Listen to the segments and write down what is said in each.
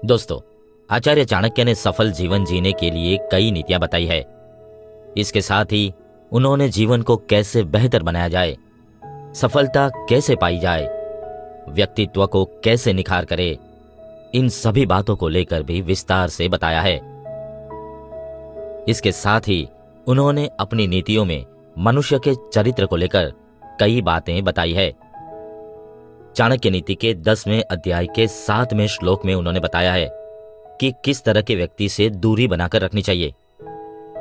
दोस्तों, आचार्य चाणक्य ने सफल जीवन जीने के लिए कई नीतियां बताई है। इसके साथ ही उन्होंने जीवन को कैसे बेहतर बनाया जाए, सफलता कैसे पाई जाए, व्यक्तित्व को कैसे निखार करे, इन सभी बातों को लेकर भी विस्तार से बताया है। इसके साथ ही उन्होंने अपनी नीतियों में मनुष्य के चरित्र को लेकर कई बातें बताई है। चाणक्य नीति के 10वें अध्याय के 7वें श्लोक में उन्होंने बताया है कि किस तरह के व्यक्ति से दूरी बनाकर रखनी चाहिए,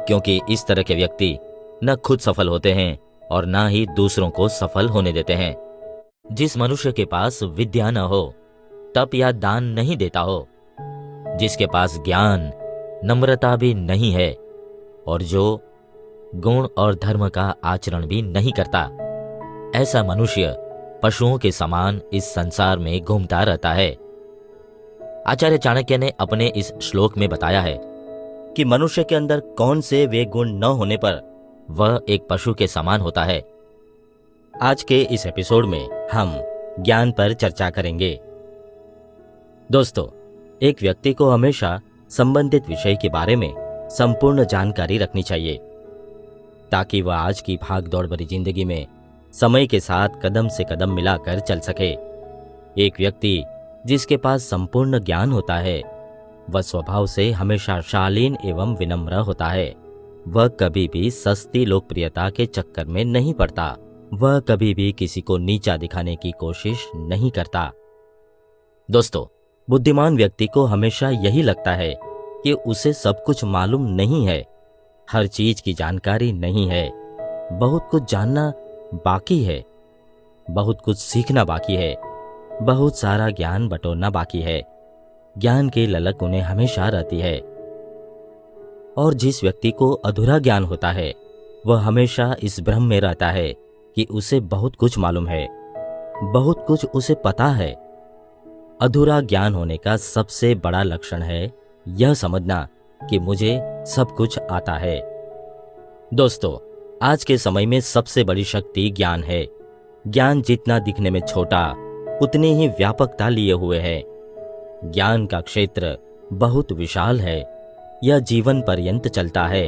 क्योंकि इस तरह के व्यक्ति न खुद सफल होते हैं और न ही दूसरों को सफल होने देते हैं। जिस मनुष्य के पास विद्या न हो, तप या दान नहीं देता हो, जिसके पास ज्ञान नम्रता भी नहीं है और जो गुण और धर्म का आचरण भी नहीं करता, ऐसा मनुष्य पशुओं के समान इस संसार में घूमता रहता है। आचार्य चाणक्य ने अपने इस श्लोक में बताया है कि मनुष्य के अंदर कौन से वे गुण न होने पर वह एक पशु के समान होता है। आज के इस एपिसोड में हम ज्ञान पर चर्चा करेंगे। दोस्तों, एक व्यक्ति को हमेशा संबंधित विषय के बारे में संपूर्ण जानकारी रखनी चाहिए, ताकि वह आज की भागदौड़ भरी जिंदगी में समय के साथ कदम से कदम मिलाकर चल सके। एक व्यक्ति जिसके पास संपूर्ण ज्ञान होता है, वह स्वभाव से हमेशा शालीन एवं विनम्र होता है। वह कभी भी सस्ती लोकप्रियता के चक्कर में नहीं पड़ता। वह कभी भी किसी को नीचा दिखाने की कोशिश नहीं करता। दोस्तों, बुद्धिमान व्यक्ति को हमेशा यही लगता है कि उसे सब कुछ मालूम नहीं है, हर चीज की जानकारी नहीं है, बहुत कुछ जानना बाकी है, बहुत कुछ सीखना बाकी है, बहुत सारा ज्ञान बटोरना बाकी है। ज्ञान की ललक उन्हें हमेशा रहती है। और जिस व्यक्ति को अधूरा ज्ञान होता है, वह हमेशा इस भ्रम में रहता है कि उसे बहुत कुछ मालूम है, बहुत कुछ उसे पता है। अधूरा ज्ञान होने का सबसे बड़ा लक्षण है यह समझना कि मुझे सब कुछ आता है। दोस्तों, आज के समय में सबसे बड़ी शक्ति ज्ञान है। ज्ञान जितना दिखने में छोटा, उतनी ही व्यापकता लिए हुए है। ज्ञान का क्षेत्र बहुत विशाल है। यह जीवन पर्यंत चलता है।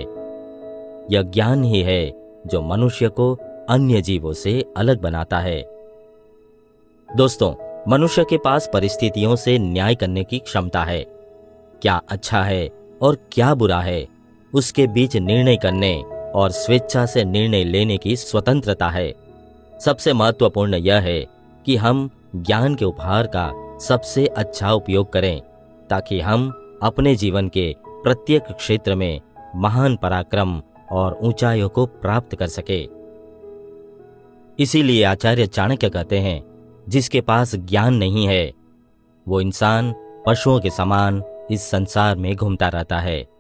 यह ज्ञान ही है जो मनुष्य को अन्य जीवों से अलग बनाता है। दोस्तों, मनुष्य के पास परिस्थितियों से न्याय करने की क्षमता है। क्या अच्छा है और क्या बुरा है, उसके बीच निर्णय करने और स्वेच्छा से निर्णय लेने की स्वतंत्रता है। सबसे महत्वपूर्ण यह है कि हम ज्ञान के उपहार का सबसे अच्छा उपयोग करें, ताकि हम अपने जीवन के प्रत्येक क्षेत्र में महान पराक्रम और ऊंचाइयों को प्राप्त कर सके। इसीलिए आचार्य चाणक्य कहते हैं, जिसके पास ज्ञान नहीं है, वो इंसान पशुओं के समान इस संसार में घूमता रहता है।